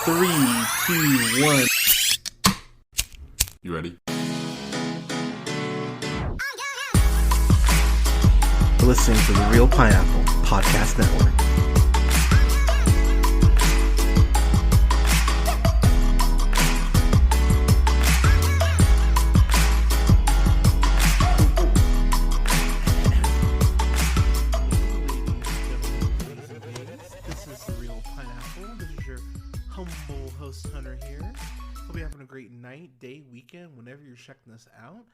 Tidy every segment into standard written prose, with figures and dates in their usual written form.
3, 2, 1. You ready? You're listening to the Real Pineapple Podcast Network. This is the Real Pineapple. This is your humble host Hunter here. Hope you're having a great night, day, weekend, whenever you're checking this out.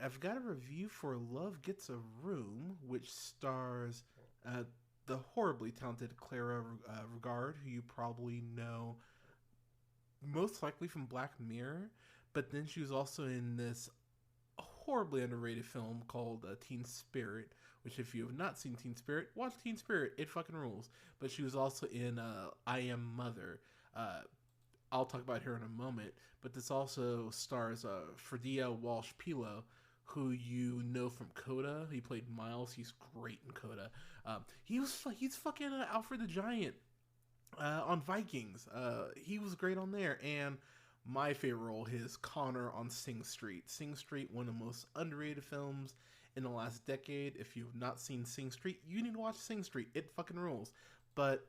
I've got a review for Love Gets a Room, which stars the horribly talented Clara Regard, who you probably know most likely from Black Mirror, but then she was also in this horribly underrated film called Teen Spirit, which if you have not seen Teen Spirit, watch Teen Spirit. It fucking rules. But she was also in I Am Mother. I'll talk about her in a moment, but this also stars Fredia Walsh-Pilo, who you know from Coda. He played Miles. He's great in Coda. He's fucking Alfred the Giant on Vikings. He was great on there. And my favorite role is Connor on Sing Street. Sing Street, one of the most underrated films in the last decade. If you've not seen Sing Street, you need to watch Sing Street. It fucking rules. But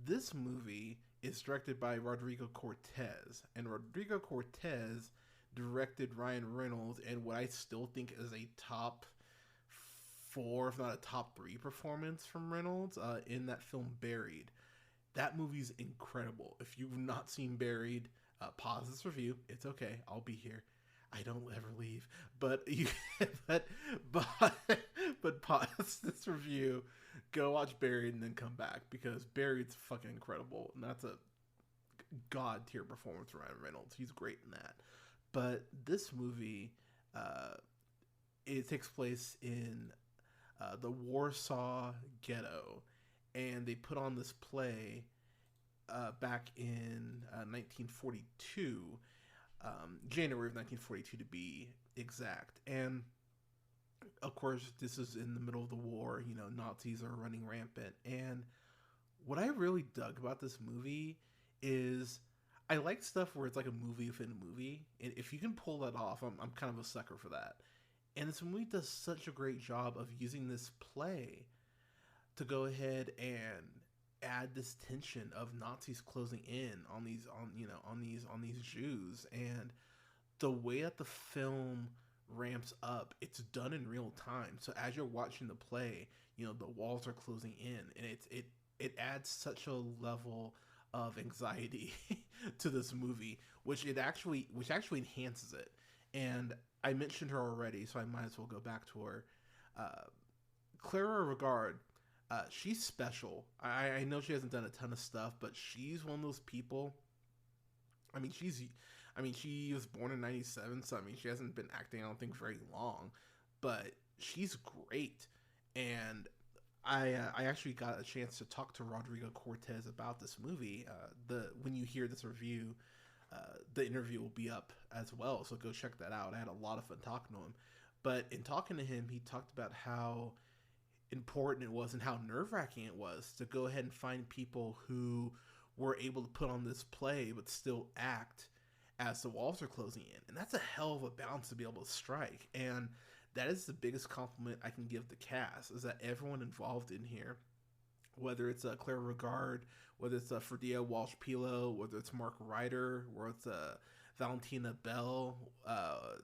this movie is directed by Rodrigo Cortez, and Rodrigo Cortez directed Ryan Reynolds and what I still think is a top 4, if not a top 3 performance from Reynolds in that film Buried. That movie's incredible. If you've not seen Buried, pause this review. It's okay. I'll be here. I don't ever leave. But but pause this review, go watch Buried, and then come back, because Buried's fucking incredible, and that's a god tier performance from Ryan Reynolds. He's great in that. But this movie, it takes place in the Warsaw Ghetto, and they put on this play back in 1942, January of 1942 to be exact. And of course, this is in the middle of the war. You know, Nazis are running rampant. And what I really dug about this movie is I like stuff where it's like a movie within a movie. And if you can pull that off, I'm kind of a sucker for that. And this movie does such a great job of using this play to go ahead and add this tension of Nazis closing in on these Jews. And the way that the film ramps up, it's done in real time. So as you're watching the play, you know, the walls are closing in, and it adds such a level of anxiety to this movie, which actually enhances it. And I mentioned her already, so I might as well go back to her. Clara Regard, she's special. I know she hasn't done a ton of stuff, but she's one of those people. I mean, she was born in 97, so she hasn't been acting, I don't think, very long, but she's great. And I actually got a chance to talk to Rodrigo Cortez about this movie. When you hear this review, the interview will be up as well, so go check that out. I had a lot of fun talking to him. But in talking to him, he talked about how important it was and how nerve-wracking it was to go ahead and find people who were able to put on this play but still act as the walls are closing in. And that's a hell of a balance to be able to strike. And that is the biggest compliment I can give the cast, is that everyone involved in here, whether it's Clara Regard, whether it's Fredia Walsh-Pilo, whether it's Mark Ryder, or it's Valentina Bell,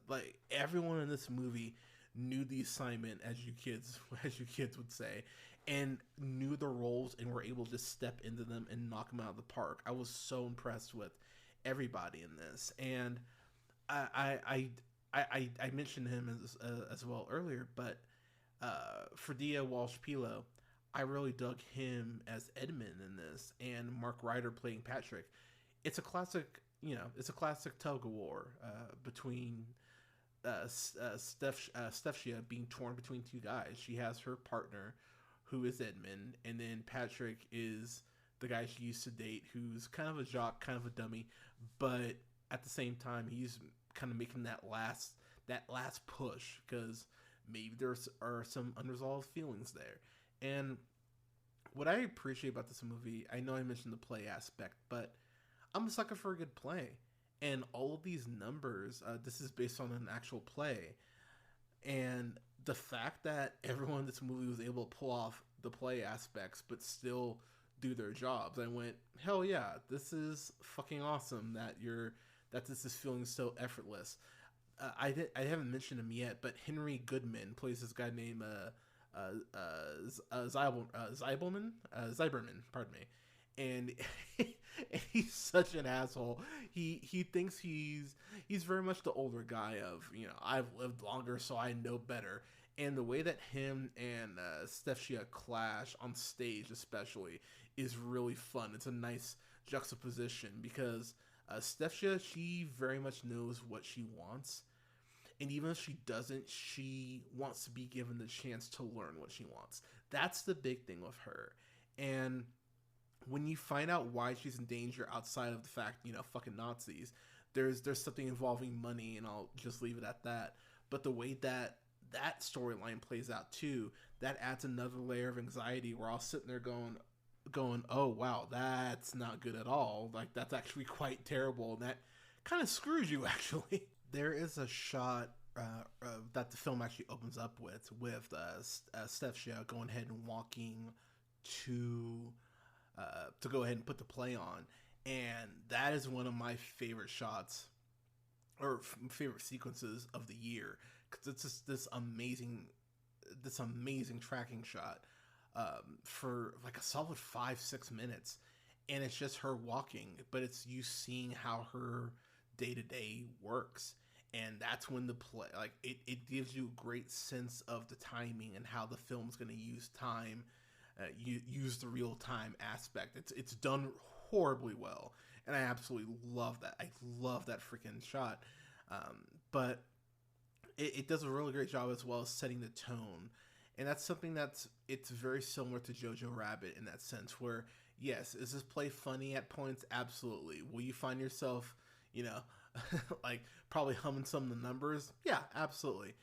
like everyone in this movie knew the assignment, as you kids would say, and knew the roles and were able to step into them and knock them out of the park. I was so impressed with everybody in this, and I mentioned him as well earlier, but Fredia Walsh-Pilo, I really dug him as Edmund in this, and Mark Ryder playing Patrick. It's a classic tug of war between Stefcia being torn between two guys. She has her partner, who is Edmund, and then Patrick is the guy she used to date, who's kind of a jock, kind of a dummy, but at the same time, he's kind of making that last push, because maybe there are some unresolved feelings there. And what I appreciate about this movie, I know I mentioned the play aspect, but I'm a sucker for a good play, and all of these numbers. This is based on an actual play, and the fact that everyone in this movie was able to pull off the play aspects, but still do their jobs. I went, hell yeah, this is fucking awesome that this is feeling so effortless. I haven't mentioned him yet, but Henry Goodman plays this guy named Zyberman, pardon me, and he's such an asshole. He thinks he's very much the older guy of, I've lived longer, so I know better. And the way that him and Steph Shia clash on stage, especially, is really fun. It's a nice juxtaposition because Steph Shia, she very much knows what she wants, and even if she doesn't, she wants to be given the chance to learn what she wants. That's the big thing with her. And when you find out why she's in danger outside of the fact, fucking Nazis, there's something involving money, and I'll just leave it at that. But the way that storyline plays out too, that adds another layer of anxiety where I'll sit there going, oh wow, that's not good at all. Like, that's actually quite terrible, and that kind of screws you actually. There is a shot that the film actually opens up with Steph Shia going ahead and walking to go ahead and put the play on, and that is one of my favorite shots or favorite sequences of the year, because it's just this amazing tracking shot for like a solid 5-6 minutes, and it's just her walking, but it's you seeing how her day-to-day works. And that's when the play, like, it gives you a great sense of the timing and how the film's going to use time, use the real time aspect. It's done horribly well, and I absolutely love that. I love that freaking shot. But it does a really great job as well as setting the tone. And that's something it's very similar to Jojo Rabbit in that sense, where, yes, is this play funny at points? Absolutely. Will you find yourself, like, probably humming some of the numbers? Yeah, absolutely.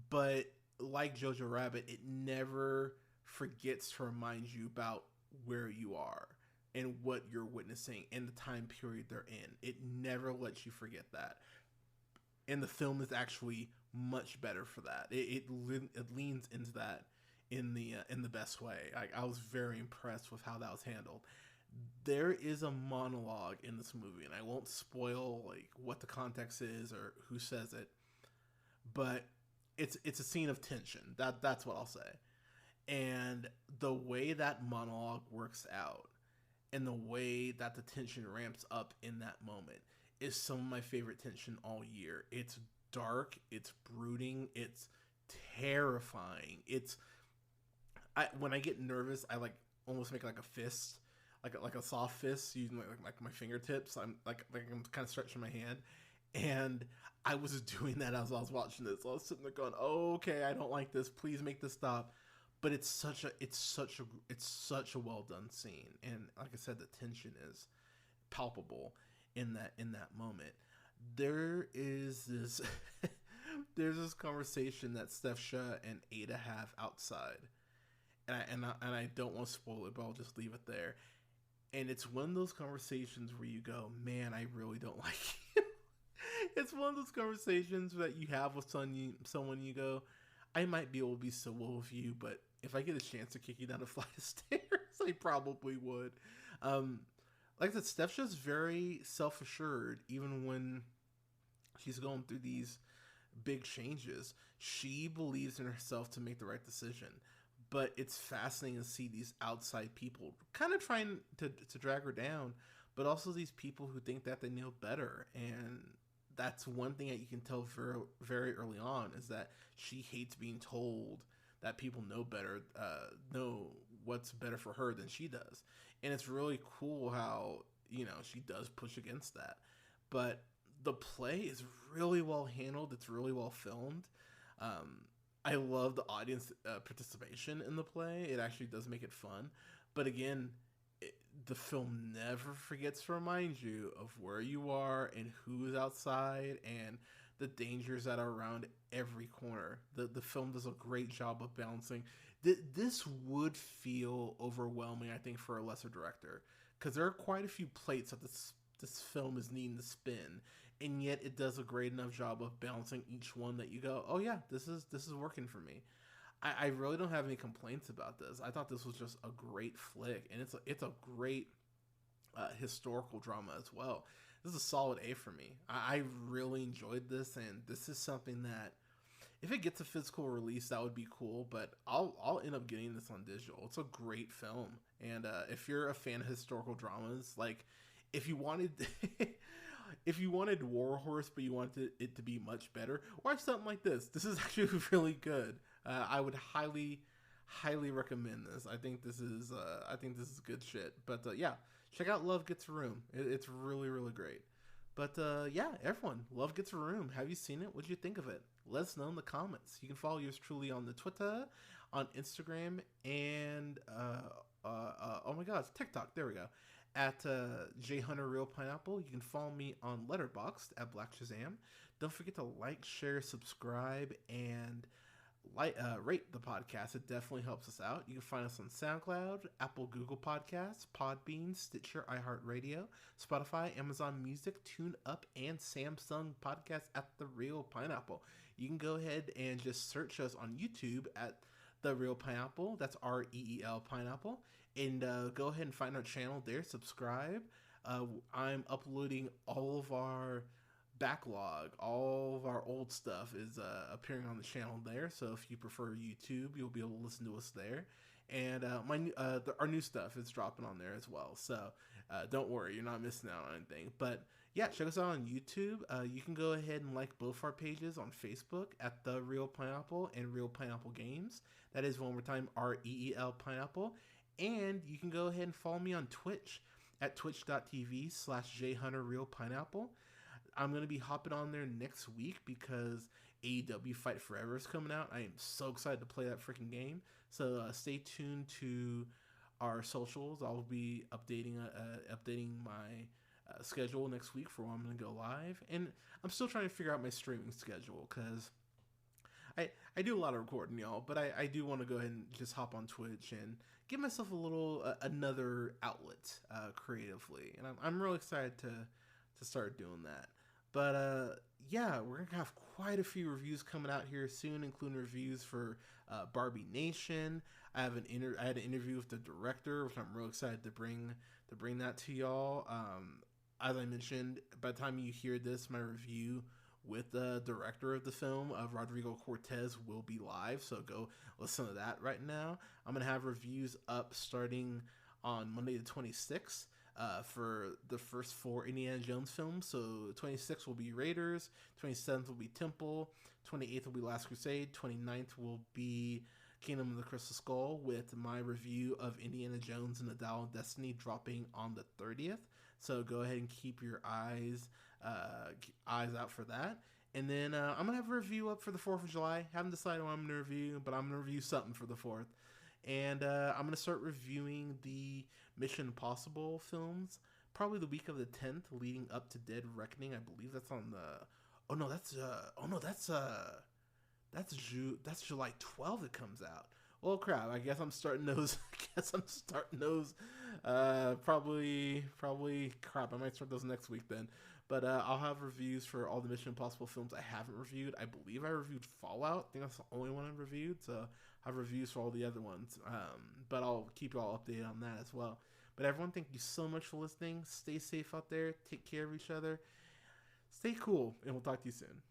But like Jojo Rabbit, it never forgets to remind you about where you are and what you're witnessing and the time period they're in. It never lets you forget that. And the film is actually much better for that. It leans into that in the best way. I was very impressed with how that was handled. There is a monologue in this movie, and I won't spoil like what the context is or who says it, but it's a scene of tension. That's what I'll say. And the way that monologue works out and the way that the tension ramps up in that moment is some of my favorite tension all year. It's dark, it's brooding, it's terrifying. When I get nervous, I like almost make like a fist, like a soft fist using like my fingertips. I'm like I'm kind of stretching my hand, and I was doing that as I was watching this. I was sitting there going, "Oh, okay, I don't like this. Please make this stop." But it's such a well done scene, and like I said, the tension is palpable in that moment. There is this there's this conversation that Steph Shia and Ada have outside, and I don't want to spoil it, but I'll just leave it there. And it's one of those conversations where you go, man, I really don't like you. It's one of those conversations that you have with someone you go, I might be able to be civil with you, but if I get a chance to kick you down a flight of stairs, I probably would. Like I said, Steph's just very self-assured, even when she's going through these big changes. She believes in herself to make the right decision. But it's fascinating to see these outside people kind of trying to drag her down, but also these people who think that they know better. And that's one thing that you can tell very, very early on, is that she hates being told that people know better, know what's better for her than she does. And it's really cool how, she does push against that. But the play is really well handled. It's really well filmed. I love the audience participation in the play. It actually does make it fun. But again, the film never forgets to remind you of where you are and who is outside and the dangers that are around every corner. The film does a great job of balancing. This would feel overwhelming, I think, for a lesser director, because there are quite a few plates that this film is needing to spin, and yet it does a great enough job of balancing each one that you go, oh yeah, this is working for me. I really don't have any complaints about this. I thought this was just a great flick, and it's a great historical drama as well. This is a solid A for me. I really enjoyed this, and this is something that if it gets a physical release, that would be cool. But I'll end up getting this on digital. It's a great film, and if you're a fan of historical dramas, like if you wanted if you wanted War Horse, but you wanted it to be much better, watch something like this. This is actually really good. I would highly recommend this. I think this is good shit. But yeah, check out Love Gets a Room. It's really great. But yeah, everyone, Love Gets a Room. Have you seen it? What'd you think of it? Let us know in the comments. You can follow yours truly on the Twitter, on Instagram, and oh my god, it's TikTok. There we go. At jhunterreelpineapple. You can follow me on Letterboxd at Black Shazam. Don't forget to like, share, subscribe, and rate the podcast. It definitely helps us out. You can find us on SoundCloud, Apple, Google Podcasts, Podbean, Stitcher, iHeartRadio, Spotify, Amazon Music, TuneUp, and Samsung Podcast at The Real Pineapple. You can go ahead and just search us on YouTube at The Real Pineapple. That's REEL Pineapple. And go ahead and find our channel there. Subscribe. I'm uploading all of our backlog. All of our old stuff is appearing on the channel there. So if you prefer YouTube, you'll be able to listen to us there. And our new stuff is dropping on there as well. So don't worry, you're not missing out on anything. But yeah, check us out on YouTube. You can go ahead and like both our pages on Facebook at The Real Pineapple and Real Pineapple Games. That is one more time REEL Pineapple. And you can go ahead and follow me on Twitch at twitch.tv/jhunterreelpineapple. I'm going to be hopping on there next week because AEW Fight Forever is coming out. I am so excited to play that freaking game. So stay tuned to our socials. I'll be updating my schedule next week for when I'm going to go live. And I'm still trying to figure out my streaming schedule because I do a lot of recording, y'all, but I do want to go ahead and just hop on Twitch and give myself a little another outlet creatively. And I'm really excited to start doing that. But yeah, we're gonna have quite a few reviews coming out here soon, including reviews for Barbie Nation. I had an interview with the director, which I'm real excited to bring that to y'all. As I mentioned, by the time you hear this, my review with the director of the film, Rodrigo Cortez, will be live. So go listen to that right now. I'm gonna have reviews up starting on Monday the 26th. For the first 4 Indiana Jones films. So 26th will be Raiders, 27th will be Temple, 28th will be Last Crusade, 29th will be Kingdom of the Crystal Skull, with my review of Indiana Jones and the Dial of Destiny dropping on the 30th. So go ahead and keep your eyes out for that. And then I'm going to have a review up for the 4th of July. Haven't decided what I'm going to review, but I'm going to review something for the 4th. And I'm going to start reviewing the Mission Impossible films probably the week of the 10th leading up to Dead Reckoning. I believe that's on the that's July 12th it comes out. Well, crap, I guess I'm starting those probably crap. I might start those next week then. But I'll have reviews for all the Mission Impossible films I haven't reviewed. I believe I reviewed Fallout. I think that's the only one I've reviewed. So I have reviews for all the other ones. But I'll keep you all updated on that as well. But everyone, thank you so much for listening. Stay safe out there. Take care of each other. Stay cool. And we'll talk to you soon.